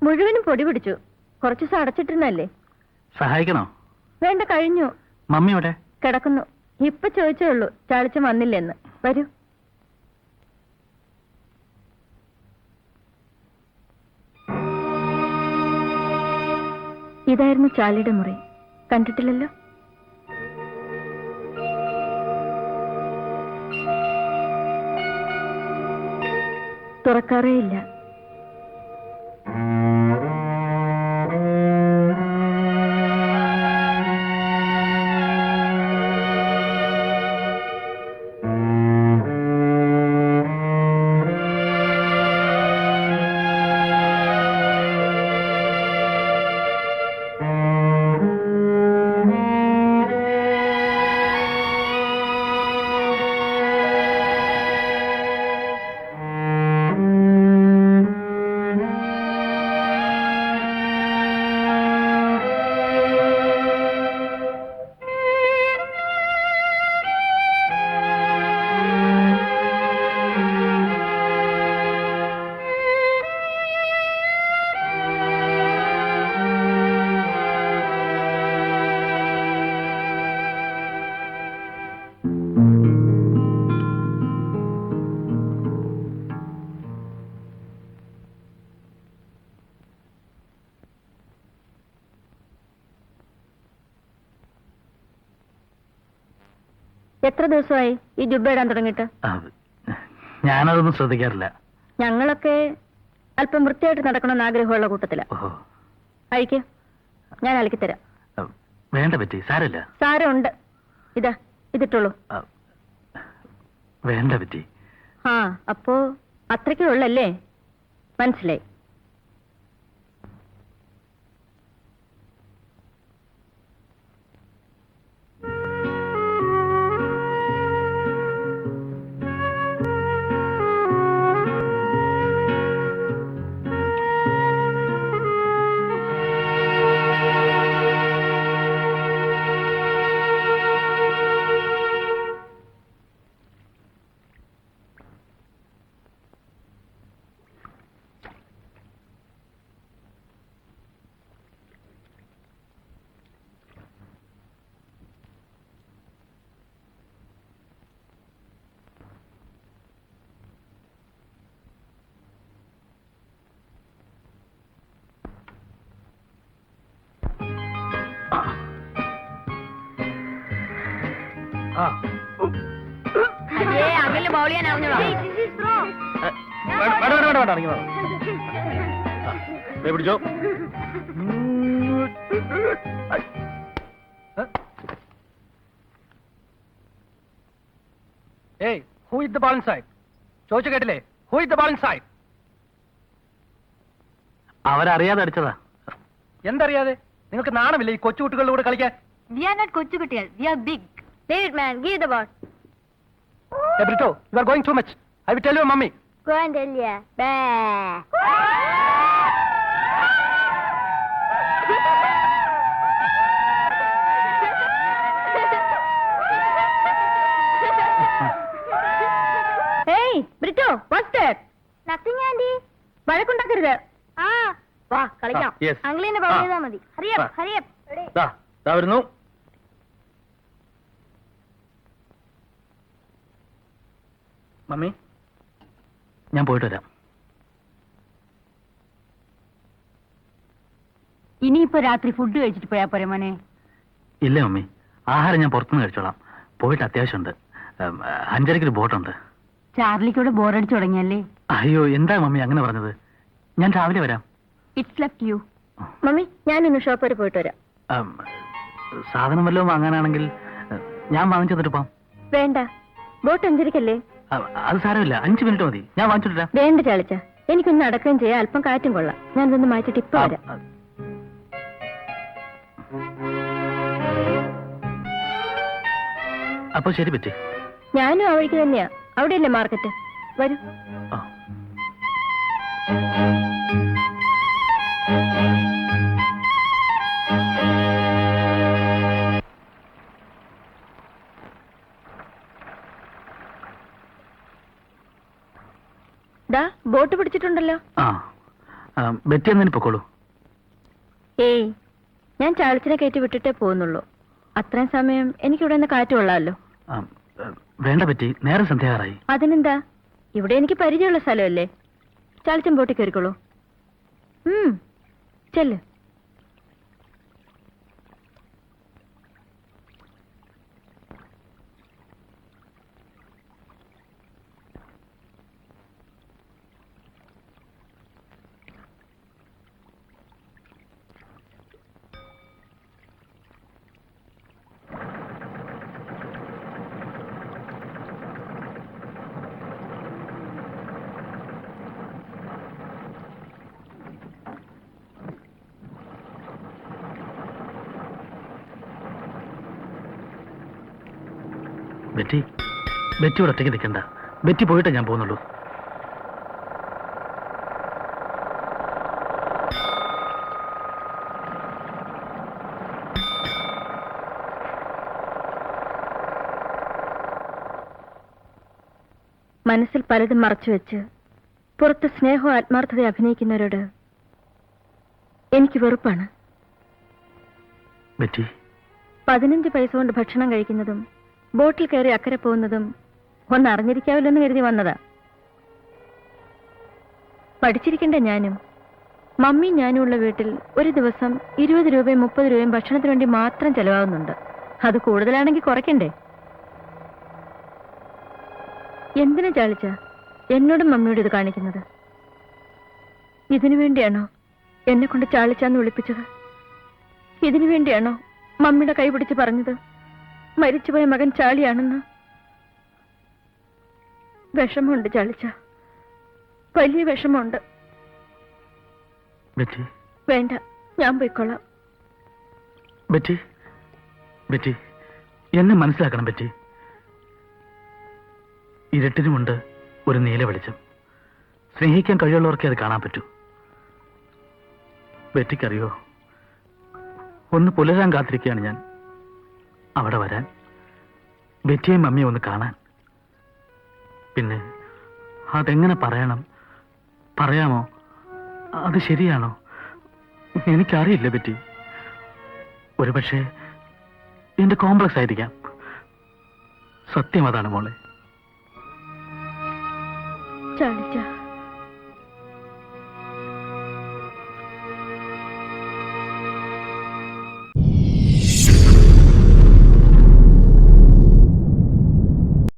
മുഴുവനും പൊടി പിടിച്ചു. കുറച്ചു ദിവസം അടച്ചിട്ടിരുന്നല്ലേ. സഹായിക്കണോ? വേണ്ട, കഴിഞ്ഞു. മമ്മിയോടെ കിടക്കുന്നു. ഇപ്പൊ ചോദിച്ചേ ഉള്ളൂ ചാളിച്ചൻ വന്നില്ലെന്ന്. വരൂ. ഇതായിരുന്നു ചാളിയുടെ മുറി. കണ്ടിട്ടില്ലല്ലോ? തുറക്കാറേ ഇല്ല. എത്ര ദിവസമായി ഈ ജുബ്ബ ഇടാൻ തുടങ്ങിയിട്ട്? ഞാനതൊന്നും ശ്രദ്ധിക്കാറില്ല. ഞങ്ങളൊക്കെ അല്പം വൃത്തിയായിട്ട് നടക്കണമെന്ന് ആഗ്രഹമുള്ള കൂട്ടത്തില. അഴിക്ക്, ഞാൻ അലക്കിത്തരാം. വേണ്ട പറ്റി, സാരമില്ല. സാരമുണ്ട്. ഇതാ, ഇതിട്ടുള്ളൂ. വേണ്ട പറ്റി. ആ, അപ്പോ അത്രയ്ക്കേ ഉള്ളല്ലേ? മനസ്സിലായി. പിടിച്ചോ. Hey, who hit the ball inside? ചോദിച്ചു കേട്ടില്ലേ? Who hit the ball inside? അവരറിയാതെ അടിച്ചതാ. എന്തറിയാതെ? നിങ്ങൾക്ക് നാണമില്ല ഈ കൊച്ചുകുട്ടികളുടെ കൂടെ കളിക്കാൻ? We are not കൊച്ചുകുട്ടികൾ. We are big. David man, give the ball. Hey Brito, you are going too much. I will tell your mommy. Go and tell ya. Bah. Hey, Brito, what's that? Nothing, Andy. വഴക്കുണ്ടാക്കരുത്. ആ, വാ കളിക്കാം. അങ്കിളിനെ bowl ചെയ്താൽ മതി. Hurry up, hurry up. ദാ വരുന്നു. Mummy, ഞാൻ പോയിട്ട് വരാം. ഇനിയിപ്പോ രാത്രി ഫുഡ് കഴിച്ചിട്ട് പോയാ പോരെ മോനെ? ഇല്ല മമ്മി, ആഹാരം ഞാൻ പുറത്തുനിന്ന് കഴിച്ചോളാം. പോയിട്ട് അത്യാവശ്യമുണ്ട്. 5:30 ബോട്ടുണ്ട്. ചാർലിക്കൂടെ ബോറടിച്ചു തുടങ്ങിയല്ലേ? അയ്യോ, എന്താ മമ്മി അങ്ങനെ പറഞ്ഞത്? ഞാൻ രാവിലെ വരാം. It's left U. മമ്മി, ഞാൻ ഇന്ന് ഷോപ്പ് വരെ പോയിട്ട് വരാം. സാധനം വല്ലതും വാങ്ങാനാണെങ്കിൽ ഞാൻ വാങ്ങിച്ചു തന്നിട്ട് പോവാം. വേണ്ട, ബോട്ട് 5:30-ക്കല്ലേ? അത് സാരമില്ല, 5 മിനിറ്റ് മതി. ഞാൻ വാങ്ങിച്ചിട്ടില്ല. വേണ്ട ചാളിച്ച, എനിക്കൊന്ന് നടക്കുകയും ചെയ്യാം, അല്പം കാറ്റും കൊള്ളാം. ഞാൻ ഇതൊന്ന് മാറ്റിട്ട് ഇപ്പൊ വരാം. അപ്പൊ ശരി പറ്റി. ഞാനും ആ വഴിക്ക് തന്നെയാ. അവിടെയല്ലേ മാർക്കറ്റ്? വരൂ. ദാ ബോട്ട് പിടിച്ചിട്ടുണ്ടല്ലോ. ബെറ്റി എന്നതിന് പൊക്കോളൂ. ഏയ്, ഞാൻ ചാളിച്ചിനെ കയറ്റി വിട്ടിട്ടേ പോകുന്നുള്ളൂ. അത്രയും സമയം എനിക്കിവിടെ നിന്ന് കാറ്റ് കൊള്ളാമല്ലോ. വേണ്ട ബെറ്റി, നേരെ സന്ധ്യയാറായി. അതിനെന്താ, ഇവിടെ എനിക്ക് പരിചയമുള്ള സ്ഥലമല്ലേ. ചാളിച്ചൻ ബോട്ടിൽ കയറിക്കോളൂ. ചെല്ല്. ബെറ്റി, ബെറ്റിയോട് ഒറ്റയ്ക്ക് നിൽക്കണ്ട. ബെറ്റി പോയിട്ടേ ഞാൻ പോകുന്നുള്ളൂ. മനസ്സിൽ പലതും മറച്ചുവെച്ച് പുറത്ത് സ്നേഹവും ആത്മാർത്ഥത അഭിനയിക്കുന്നവരോട് എനിക്ക് വെറുപ്പാണ്. ബെറ്റി, 15 പൈസ കൊണ്ട് ഭക്ഷണം കഴിക്കുന്നതും ബോട്ടിൽ കയറി അക്കരെ പോകുന്നതും ഒന്ന് അറിഞ്ഞിരിക്കാവില്ലെന്ന് കരുതി വന്നതാ. പഠിച്ചിരിക്കേണ്ട ഞാനും മമ്മിയും ഞാനും ഉള്ള വീട്ടിൽ ഒരു ദിവസം 20 രൂപയും 30 രൂപയും ഭക്ഷണത്തിന് വേണ്ടി മാത്രം ചെലവാകുന്നുണ്ട്. അത് കൂടുതലാണെങ്കിൽ കുറയ്ക്കണ്ടേ? എന്തിനാ ചാളിച്ച എന്നോടും മമ്മിയോട് ഇത് കാണിക്കുന്നത്? ഇതിനു വേണ്ടിയാണോ എന്നെ കൊണ്ട് ചാളിച്ചാന്ന് വിളിപ്പിച്ചത്? ഇതിനു വേണ്ടിയാണോ മമ്മിയുടെ കൈ പിടിച്ച് പറഞ്ഞത് മരിച്ചുപോയ മകൻ ചാളിയാണെന്ന്? വിഷമമുണ്ട് ചാളിച്ച, വലിയ വിഷമമുണ്ട്. വേണ്ട, ഞാൻ പോയിക്കൊള്ളാം. ബെറ്റി, ബെറ്റി, എന്നെ മനസ്സിലാക്കണം ബെറ്റി. ഇരുട്ടിനുമുണ്ട് ഒരു നീല വെളിച്ചം. സ്നേഹിക്കാൻ കഴിയുള്ളവർക്കേ അത് കാണാൻ പറ്റൂ. ബെറ്റിക്കറിയോ, ഒന്ന് പുലരാൻ കാത്തിരിക്കുകയാണ് ഞാൻ. അവിടെ വരാൻ, ബെറ്റിയെയും മമ്മിയെ ഒന്ന് കാണാൻ. പിന്നെ അതെങ്ങനെ പറയണം, പറയാമോ, അത് ശരിയാണോ, എനിക്കറിയില്ല ബെറ്റി. ഒരുപക്ഷെ എന്റെ കോംപ്ലക്സ് ആയിരിക്കാം. സത്യം അതാണ് മോളെ. ചാളിച്ച